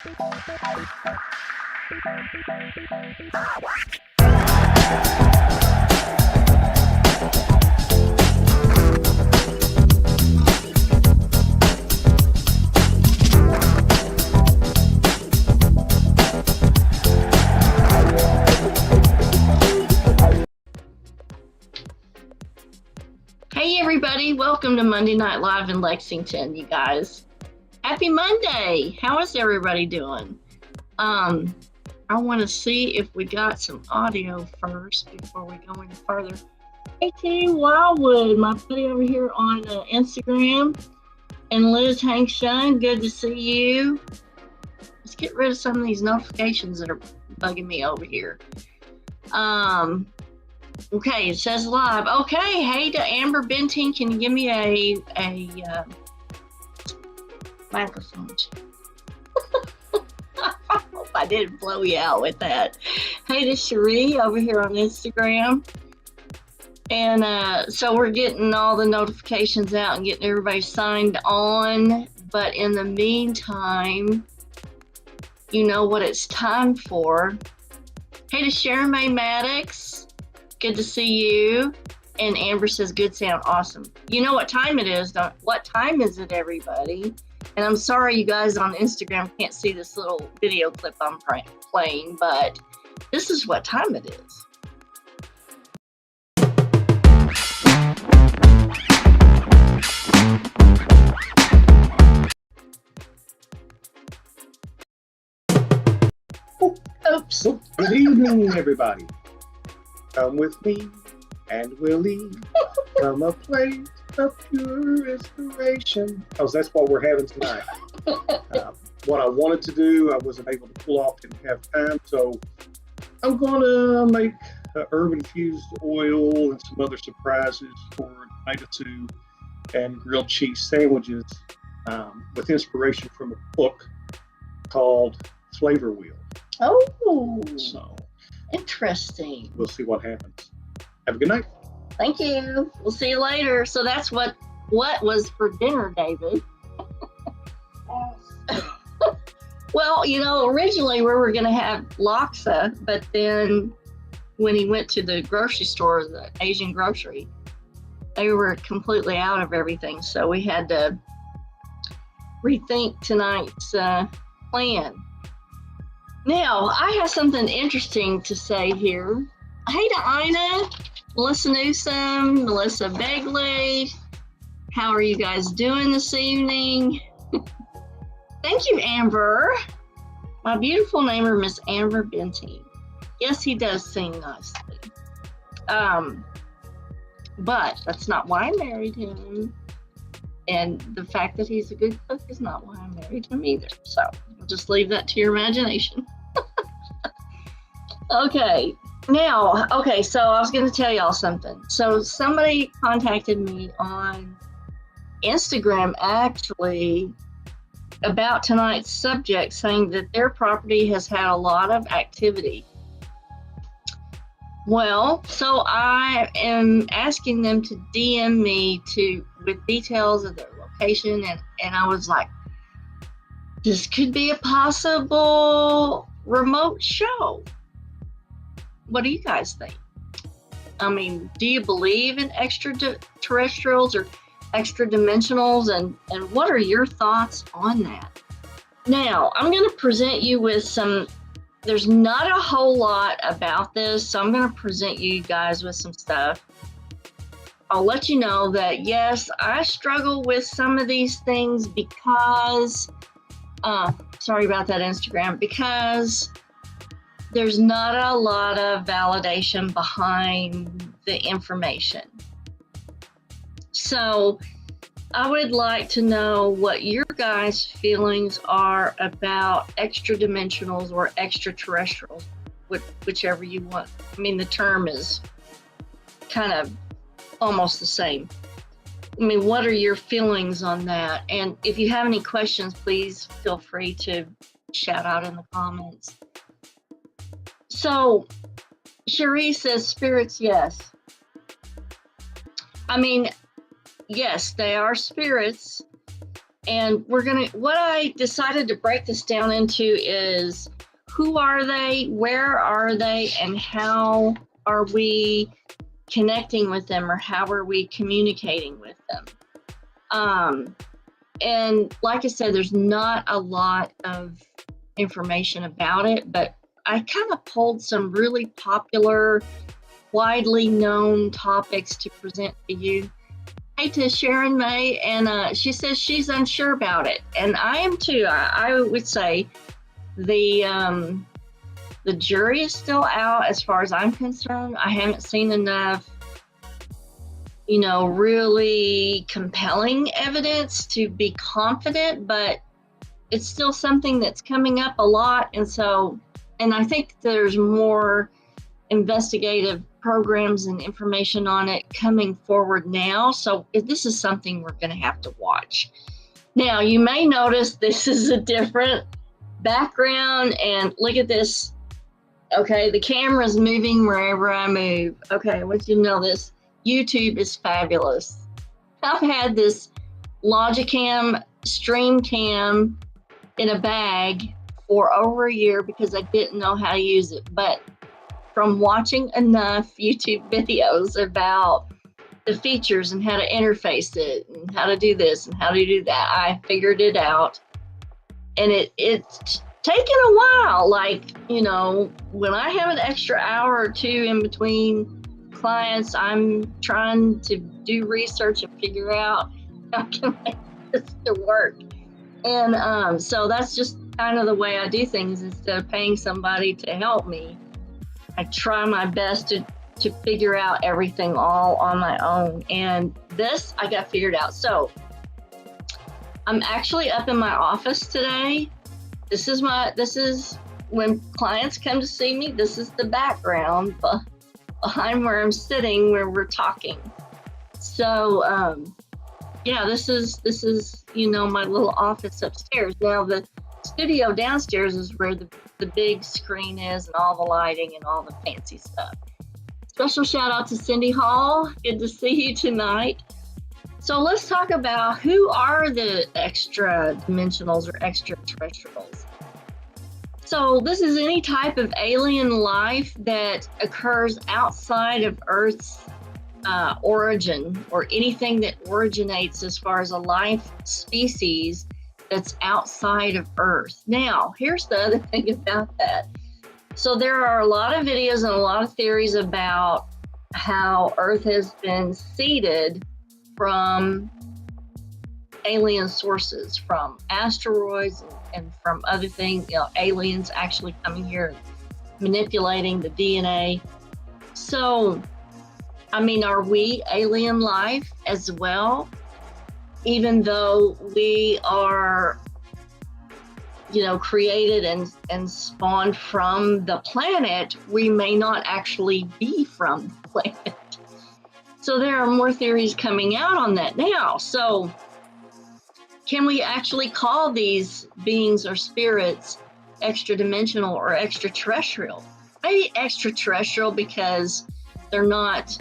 Hey everybody, welcome to Monday Night Live in Lexington, you guys. Happy Monday! How is everybody doing? I want to see if we got some audio first before we go any further. Hey T Wildwood, my buddy over here on Instagram, and Liz Hank Shun, good to see you. Let's get rid of some of these notifications that are bugging me over here. Okay, it says live. Okay, hey to Amber Benting, can you give me a microphone? I hope I didn't blow you out with that. Hey to Cherie over here on Instagram. And so we're getting all the notifications out and getting everybody signed on. But in the meantime, you know what it's time for. Hey to Sharon May Maddox. Good to see you. And Amber says, good sound, awesome. You know what time it is, don't? What time is it, everybody? And I'm sorry you guys on Instagram can't see this little video clip I'm playing, but this is what time it is. Oops. Good evening, everybody. Come with me, and we'll eat from a plate of pure inspiration. Because that's what we're having tonight. What I wanted to do, I wasn't able to pull off, didn't have time, so I'm going to make herb-infused oil and some other surprises for tomato soup and grilled cheese sandwiches with inspiration from a book called Flavor Wheel. Oh, So interesting. we'll see what happens. Have a good night. Thank you. We'll see you later. So that's what was for dinner, David. Well, you know, originally we were going to have laksa, but then when he went to the grocery store, the Asian grocery, they were completely out of everything. So we had to rethink tonight's plan. Now, I have something interesting to say here. Hey to Ina, Melissa Newsom, Melissa Begley. How are you guys doing this evening? Thank you, Amber. My beautiful neighbor, Miss Amber Benting. Yes, he does sing nicely. But that's not why I married him. And the fact that he's a good cook is not why I married him either. So I'll just leave that to your imagination. Okay. Now, so I was going to tell y'all something. So somebody contacted me on Instagram, actually, about tonight's subject, saying that their property has had a lot of activity. Well, so I am asking them to DM me with details of their location, and I was like, this could be a possible remote show. What do you guys think? I mean, do you believe in extraterrestrials or extra dimensionals, and what are your thoughts on that? Now, I'm going to present you with there's not a whole lot about this, so I'm going to present you guys with some stuff. I'll let you know that, yes, I struggle with some of these things because, sorry about that, Instagram, because there's not a lot of validation behind the information. So I would like to know what your guys' feelings are about extra dimensionals or extraterrestrials, whichever you want. I mean, the term is kind of almost the same. I mean, what are your feelings on that? And if you have any questions, please feel free to shout out in the comments. So Cherie says spirits, yes. I mean, yes, they are spirits, And what I decided to break this down into is, who are they, where are they, and how are we connecting with them, or how are we communicating with them? And like I said, there's not a lot of information about it, but I kind of pulled some really popular, widely known topics to present to you. Hey, to Sharon May, and she says she's unsure about it, and I am too. I would say the jury is still out as far as I'm concerned. I haven't seen enough, really compelling evidence to be confident, but it's still something that's coming up a lot. And I think there's more investigative programs and information on it coming forward now. So this is something we're going to have to watch. Now, you may notice this is a different background, and look at this. Okay, the camera's moving wherever I move. Okay, I want you to know this. YouTube is fabulous. I've had this Logicam stream cam in a bag for over a year because I didn't know how to use it. But from watching enough YouTube videos about the features and how to interface it and how to do this and how to do that, I figured it out. And it's taken a while. Like, when I have an extra hour or two in between clients, I'm trying to do research and figure out how can I make this to work. And so that's just kind of the way I do things. Instead of paying somebody to help me, I try my best to figure out everything all on my own. And this I got figured out. So I'm actually up in my office today. This is when clients come to see me. This is the background behind where I'm sitting, where we're talking. So this is my little office upstairs. Now the studio downstairs is where the big screen is and all the lighting and all the fancy stuff. Special shout out to Cindy Hall. Good to see you tonight. So let's talk about, who are the extra dimensionals or extraterrestrials. So this is any type of alien life that occurs outside of Earth's origin, or anything that originates as far as a life species that's outside of Earth. Now, here's the other thing about that. So there are a lot of videos and a lot of theories about how Earth has been seeded from alien sources, from asteroids and from other things, aliens actually coming here and manipulating the DNA. So, are we alien life as well? Even though we are, created and spawned from the planet, we may not actually be from the planet. So there are more theories coming out on that now. So can we actually call these beings or spirits extra-dimensional or extraterrestrial? Maybe extraterrestrial because they're not,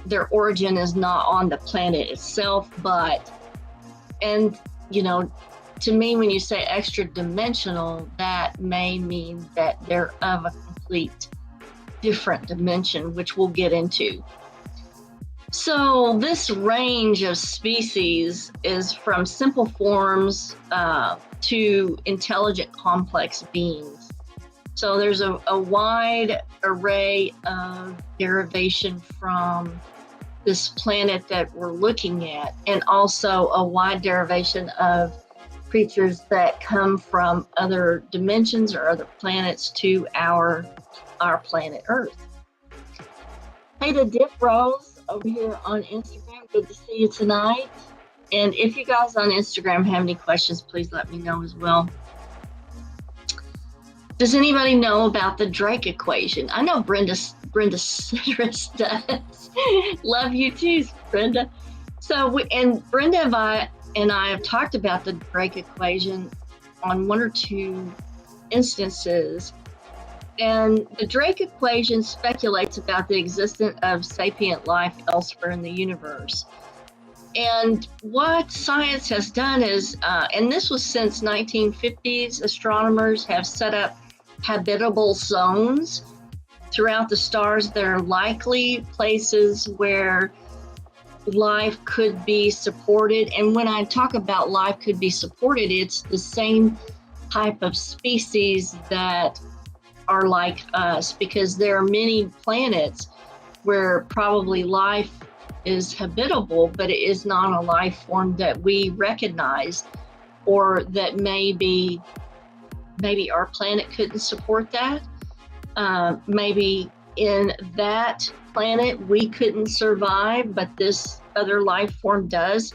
their origin is not on the planet itself, to me, when you say extra-dimensional, that may mean that they're of a complete different dimension, which we'll get into. So this range of species is from simple forms to intelligent, complex beings. So there's a wide array of derivation from this planet that we're looking at, and also a wide derivation of creatures that come from other dimensions or other planets to our planet Earth. Hey to Dip Rose over here on Instagram. Good to see you tonight. And if you guys on Instagram have any questions, please let me know as well. Does anybody know about the Drake equation? I know Brenda Citrus does. Love you too, Brenda. So, Brenda and I have talked about the Drake equation on one or two instances. And the Drake equation speculates about the existence of sapient life elsewhere in the universe. And what science has done is, and this was since 1950s, astronomers have set up habitable zones throughout the stars that are likely places where life could be supported. And when I talk about life could be supported, it's the same type of species that are like us, because there are many planets where probably life is habitable, but it is not a life form that we recognize, or that maybe our planet couldn't support that. Maybe in that planet we couldn't survive, but this other life form does.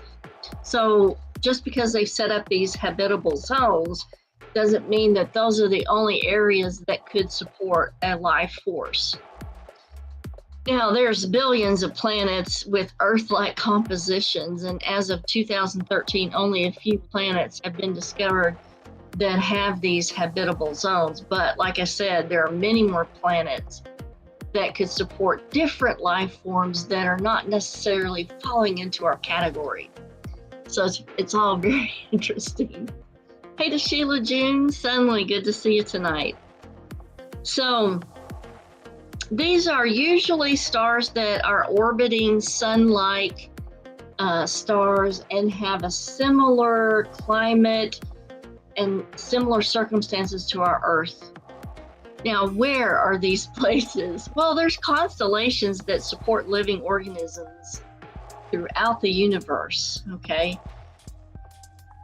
So just because they've set up these habitable zones doesn't mean that those are the only areas that could support a life force. Now, there's billions of planets with Earth-like compositions, and as of 2013, only a few planets have been discovered that have these habitable zones. But like I said, there are many more planets that could support different life forms that are not necessarily falling into our category. So it's all very interesting. Hey to Sheila June, Sunley, good to see you tonight. So these are usually stars that are orbiting sun-like stars and have a similar climate and similar circumstances to our Earth. Now, where are these places? Well, there's constellations that support living organisms throughout the universe, okay?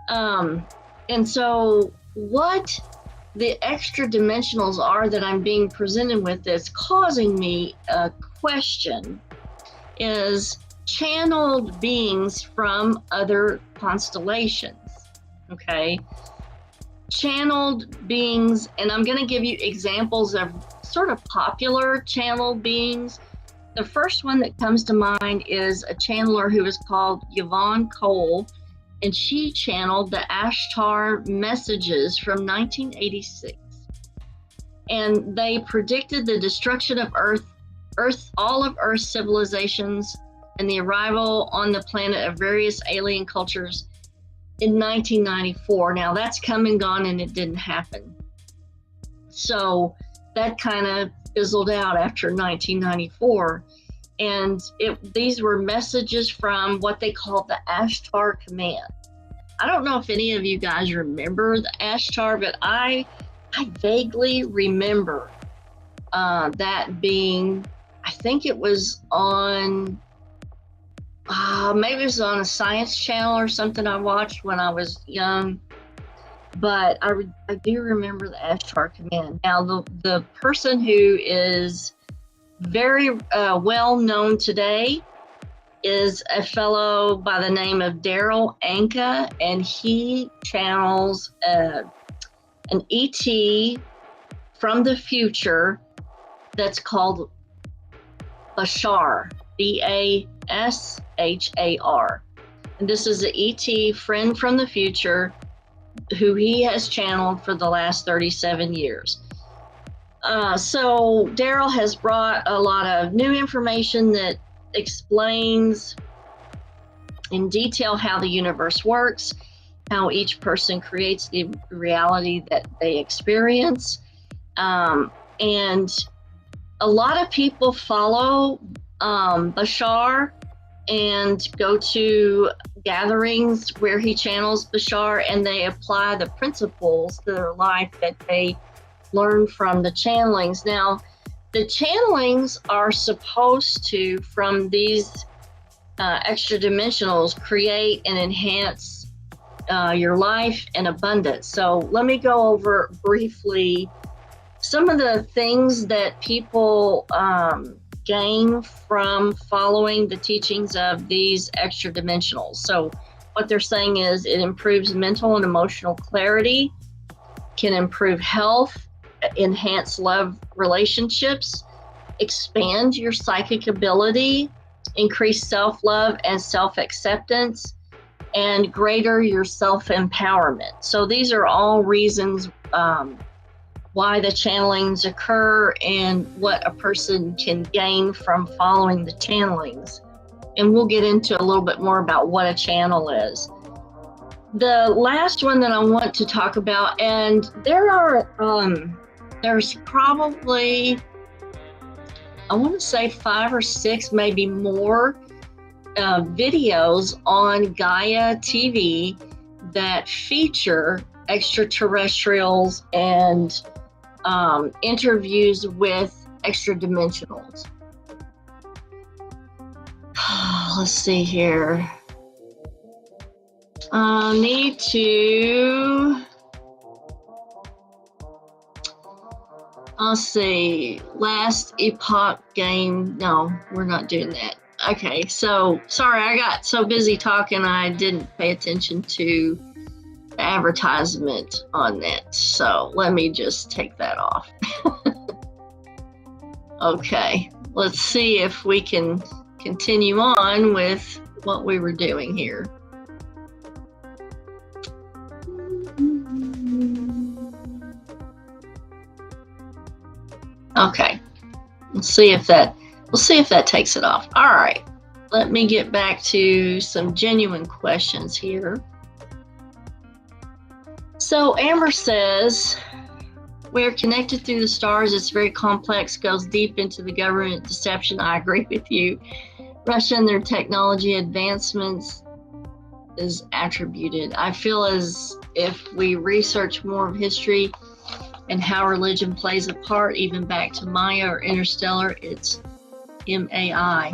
And so what the extra dimensionals are that I'm being presented with that's causing me a question is channeled beings from other constellations, okay? Channeled beings, and I'm going to give you examples of sort of popular channeled beings. The first one that comes to mind is a channeler who is called Yvonne Cole, and she channeled the Ashtar messages from 1986. And they predicted the destruction of all of Earth's civilizations, and the arrival on the planet of various alien cultures in 1994. Now that's come and gone, and it didn't happen. So that kind of fizzled out after 1994. And these were messages from what they called the Ashtar Command. I don't know if any of you guys remember the Ashtar, but I vaguely remember that being, I think it was on, maybe it was on a science channel or something I watched when I was young. But I do remember the Ashtar Command. Now, the person who is very well known today is a fellow by the name of Daryl Anka, and he channels an ET from the future that's called Bashar, B-A-S-H-A-R. And this is an ET friend from the future who he has channeled for the last 37 years. So Daryl has brought a lot of new information that explains in detail how the universe works, how each person creates the reality that they experience. And a lot of people follow Bashar and go to gatherings where he channels Bashar, and they apply the principles to their life that they learn from the channelings. Now, the channelings are supposed to, from these extra dimensionals, create and enhance your life and abundance. So let me go over briefly some of the things that people gain from following the teachings of these extra dimensionals. So what they're saying is it improves mental and emotional clarity, can improve health, enhance love relationships, expand your psychic ability, increase self-love and self-acceptance, and greater your self-empowerment. So these are all reasons why the channelings occur and what a person can gain from following the channelings. and we'll get into a little bit more about what a channel is. The last one that I want to talk about, and there's probably, I want to say 5 or 6, maybe more videos on Gaia TV that feature extraterrestrials and interviews with extra dimensionals. Let's see here. Need to, let's see, last epoch game. No, we're not doing that. Okay, so sorry, I got so busy talking I didn't pay attention to the advertisement on that. So let me just take that off. Okay, let's see if we can continue on with what we were doing here. Okay, we'll see if that takes it off. All right, let me get back to some genuine questions here. So Amber says, we're connected through the stars. It's very complex, goes deep into the government deception. I agree with you. Russia and their technology advancements is attributed. I feel as if we research more of history and how religion plays a part, even back to Maya or Interstellar, it's MAI.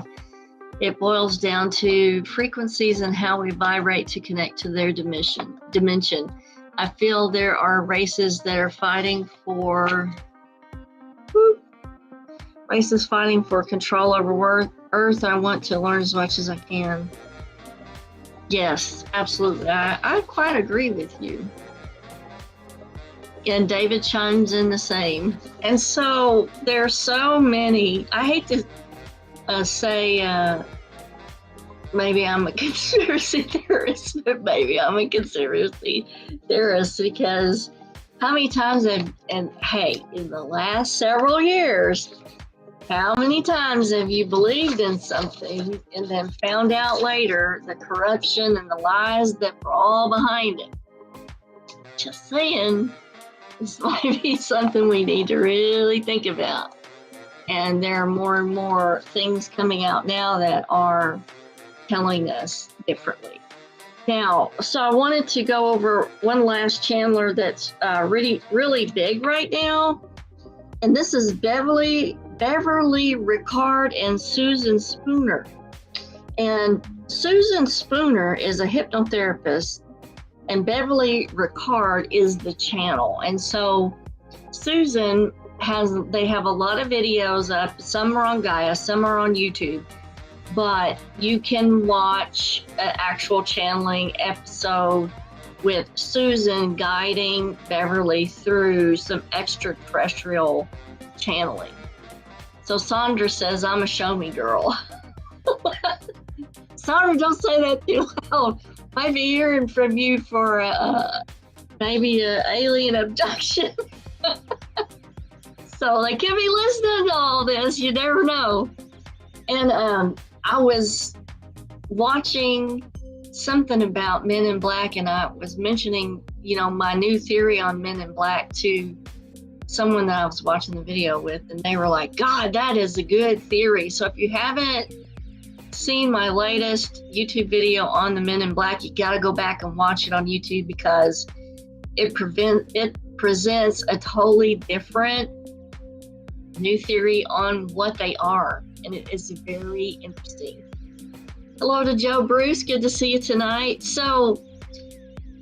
It boils down to frequencies and how we vibrate to connect to their dimension. I feel there are races that are fighting for control over Earth. I want to learn as much as I can. Yes, absolutely. I quite agree with you. And David chimes in the same. And so there are so many, I hate to say maybe I'm a conspiracy theorist, but maybe I'm a conspiracy theorist because how many times in the last several years, how many times have you believed in something and then found out later the corruption and the lies that were all behind it? Just saying, this might be something we need to really think about. And there are more and more things coming out now that are telling us differently. Now, so I wanted to go over one last channeler that's really, really big right now. And this is Beverly Ricard and Susan Spooner. And Susan Spooner is a hypnotherapist, and Beverly Ricard is the channel. And so Susan they have a lot of videos up. Some are on Gaia, some are on YouTube. But you can watch an actual channeling episode with Susan guiding Beverly through some extraterrestrial channeling. So Sandra says, I'm a show me girl. Sandra, don't say that too loud. Might be hearing from you for maybe an alien abduction. So they could be listening to all this. You never know. And I was watching something about Men in Black, and I was mentioning, my new theory on Men in Black to someone that I was watching the video with, and they were like, God, that is a good theory. So if you haven't seen my latest YouTube video on the Men in Black, you got to go back and watch it on YouTube because it presents a totally different new theory on what they are. And it is very interesting. Hello to Joe Bruce. Good to see you tonight. So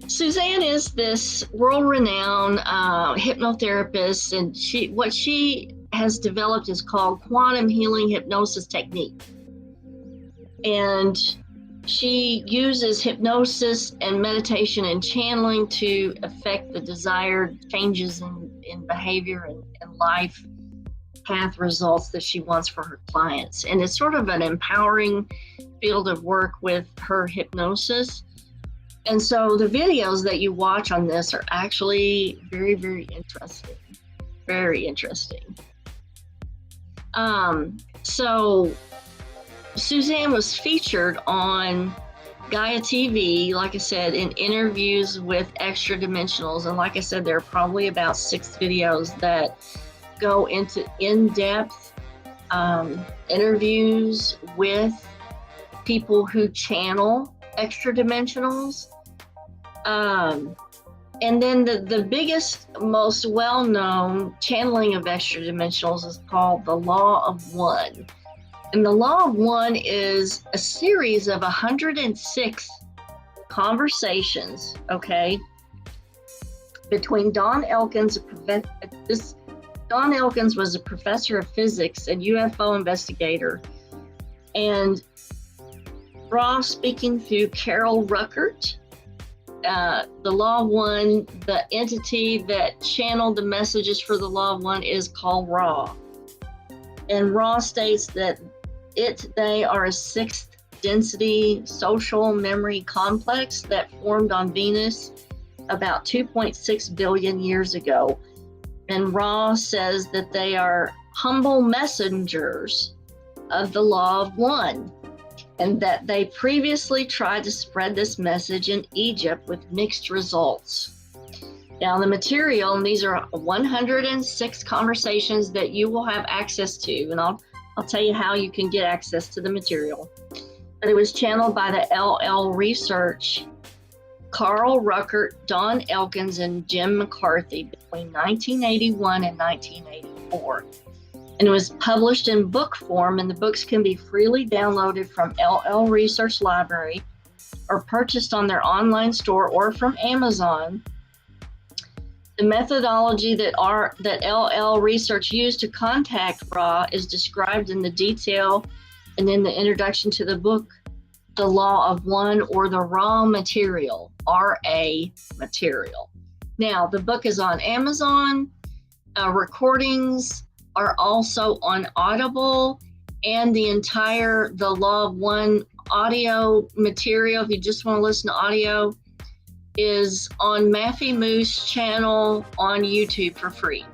Suzanne is this world-renowned hypnotherapist, and what she has developed is called quantum healing hypnosis technique. And she uses hypnosis and meditation and channeling to affect the desired changes in behavior and life path results that she wants for her clients. And it's sort of an empowering field of work with her hypnosis. And so the videos that you watch on this are actually very, very interesting. Very interesting. So Suzanne was featured on Gaia TV, like I said, in interviews with extra dimensionals. And like I said, there are probably about 6 videos that go into in-depth interviews with people who channel extra dimensionals. And then the biggest, most well-known channeling of extra dimensionals is called the Law of One. And the Law of One is a series of 106 conversations, okay, between Don Elkins. Don Elkins was a professor of physics and UFO investigator, and Ra speaking through Carol Ruckert. The Law of One, the entity that channeled the messages for the Law of One, is called Ra. And Ra states that they are a 6th density social memory complex that formed on Venus about 2.6 billion years ago. And Ra says that they are humble messengers of the Law of One, and that they previously tried to spread this message in Egypt with mixed results. Now, the material, and these are 106 conversations that you will have access to, and I'll tell you how you can get access to the material. But it was channeled by the LL Research, Carl Ruckert, Don Elkins, and Jim McCarthy between 1981 and 1984. And it was published in book form, and the books can be freely downloaded from LL Research Library or purchased on their online store or from Amazon. The methodology that LL Research used to contact Ra is described in the detail and in the introduction to the book, The Law of One, or the Raw Material, R-A Material. Now, the book is on Amazon. Recordings are also on Audible, and the Law of One audio material, if you just want to listen to audio, is on Maffy Moose channel on YouTube for free.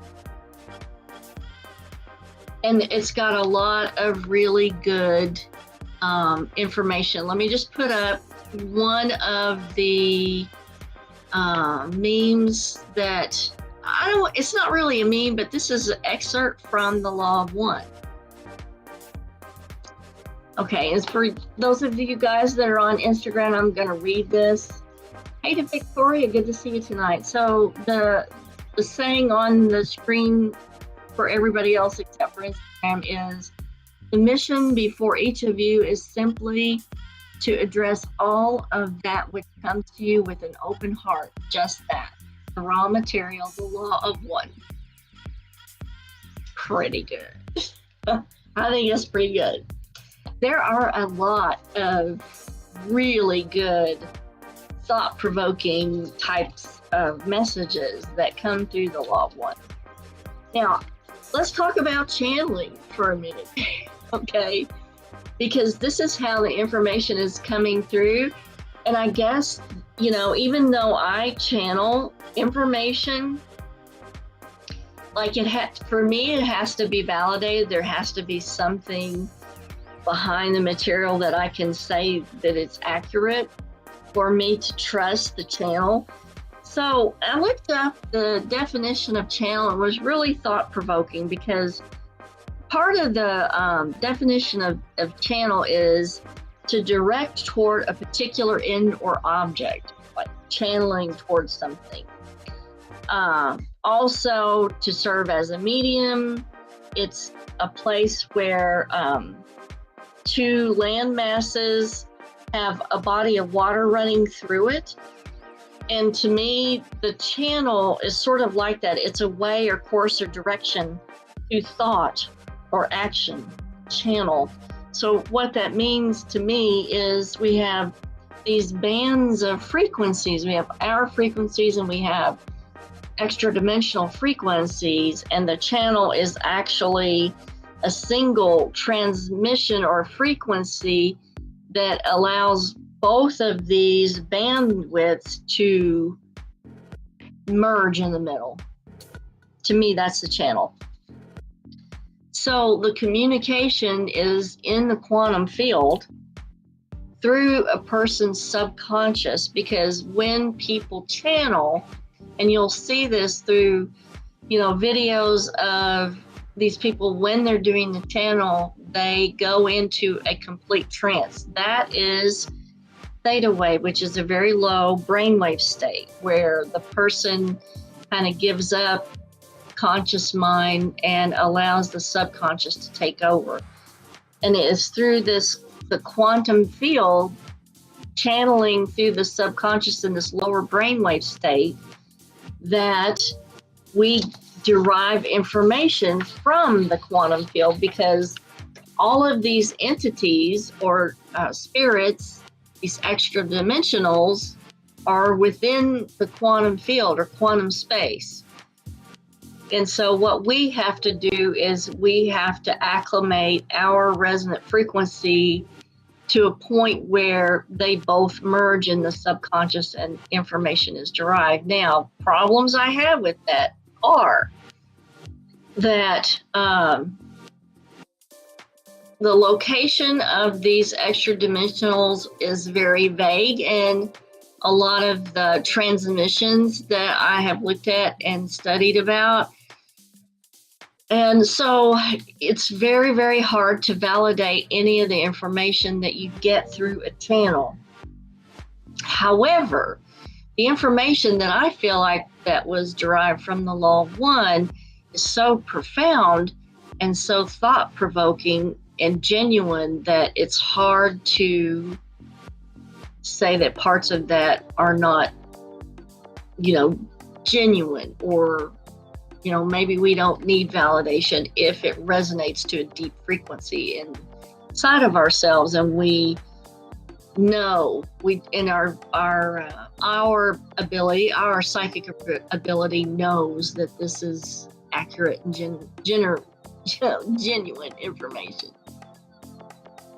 And it's got a lot of really good information. Let me just put up one of the memes that it's not really a meme, but this is an excerpt from the Law of One. Okay, as for those of you guys that are on Instagram, I'm going to read this. Hey to Victoria, good to see you tonight. So the saying on the screen for everybody else except for Instagram is, the mission before each of you is simply to address all of that which comes to you with an open heart, just that. The raw material, the Law of One. Pretty good. I think that's pretty good. There are a lot of really good thought-provoking types of messages that come through the Law of One. Now, let's talk about channeling for a minute, okay? Because this is how the information is coming through. And I guess, even though I channel information, like for me, it has to be validated. There has to be something behind the material that I can say that it's accurate for me to trust the channel. So I looked up the definition of channel and was really thought-provoking, because part of the definition of channel is to direct toward a particular end or object, like channeling towards something. Also, to serve as a medium. It's a place where 2 land masses have a body of water running through it. And to me, the channel is sort of like that. It's a way or course or direction to thought or action, channel. So what that means to me is we have these bands of frequencies. We have our frequencies and we have extra dimensional frequencies, and the channel is actually a single transmission or frequency that allows both of these bandwidths to merge in the middle. To me, that's the channel. So the communication is in the quantum field through a person's subconscious, because when people channel, and you'll see this through, videos of these people, when they're doing the channel, they go into a complete trance. That is theta wave, which is a very low brainwave state where the person kind of gives up conscious mind and allows the subconscious to take over. And it is through the quantum field channeling through the subconscious in this lower brainwave state that we derive information from the quantum field, because all of these entities or spirits, these extra dimensionals, are within the quantum field or quantum space. And so what we have to do is we have to acclimate our resonant frequency to a point where they both merge in the subconscious and information is derived. Now, problems I have with that are that the location of these extra dimensionals is very vague, and a lot of the transmissions that I have looked at and studied about. And so it's very, very hard to validate any of the information that you get through a channel. However, the information that I feel like that was derived from the Law of One is so profound and so thought-provoking and genuine that it's hard to say that parts of that are not, genuine, or maybe we don't need validation if it resonates to a deep frequency inside of ourselves, and we know our ability, our psychic ability knows that this is accurate and genuine information.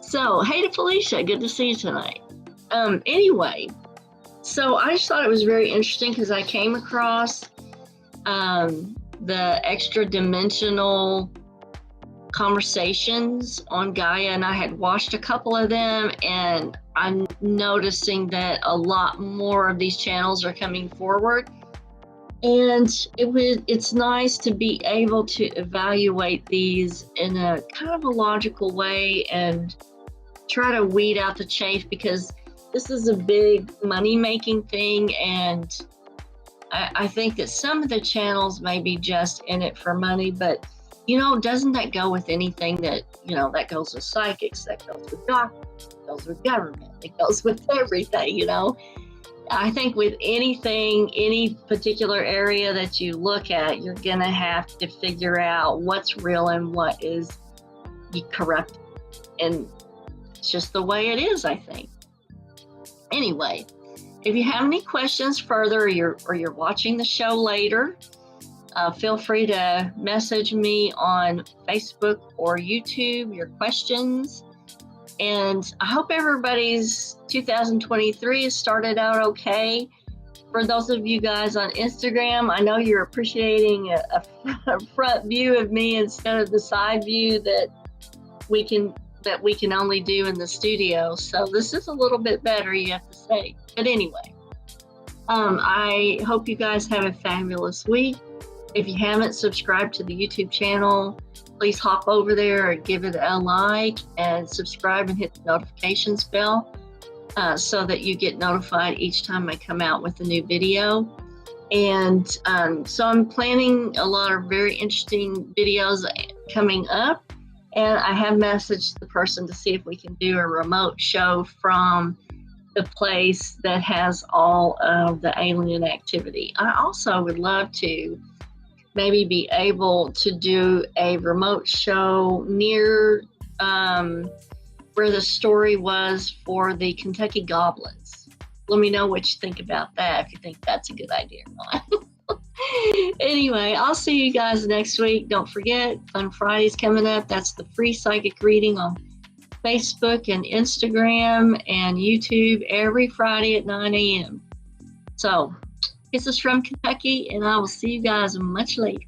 So, hey to Felicia, good to see you tonight. Anyway, so I just thought it was very interesting because I came across the extra dimensional conversations on Gaia, and I had watched a couple of them, and I'm noticing that a lot more of these channels are coming forward. And it's nice to be able to evaluate these in a kind of a logical way and try to weed out the chaff, because this is a big money-making thing, and I think that some of the channels may be just in it for money, but doesn't that go with anything that, that goes with psychics, that goes with doctors, that goes with government, it goes with everything, I think with anything, any particular area that you look at, you're going to have to figure out what's real and what is corrupt. And it's just the way it is, I think. Anyway, if you have any questions further, or you're watching the show later, feel free to message me on Facebook or YouTube your questions. And I hope everybody's 2023 has started out okay. For those of you guys on Instagram, I know you're appreciating a front view of me instead of the side view that we can only do in the studio. So this is a little bit better, you have to say. But anyway, I hope you guys have a fabulous week. If you haven't subscribed to the YouTube channel, please hop over there and give it a like and subscribe and hit the notifications bell so that you get notified each time I come out with a new video. And so I'm planning a lot of very interesting videos coming up. And I have messaged the person to see if we can do a remote show from the place that has all of the alien activity. I also would love to maybe be able to do a remote show near where the story was for the Kentucky Goblins. Let me know what you think about that, if you think that's a good idea or not. Anyway, I'll see you guys next week. Don't forget, Fun Friday's coming up. That's the free psychic reading on Facebook and Instagram and YouTube every Friday at 9 a.m. So, this is from Kentucky, and I will see you guys much later.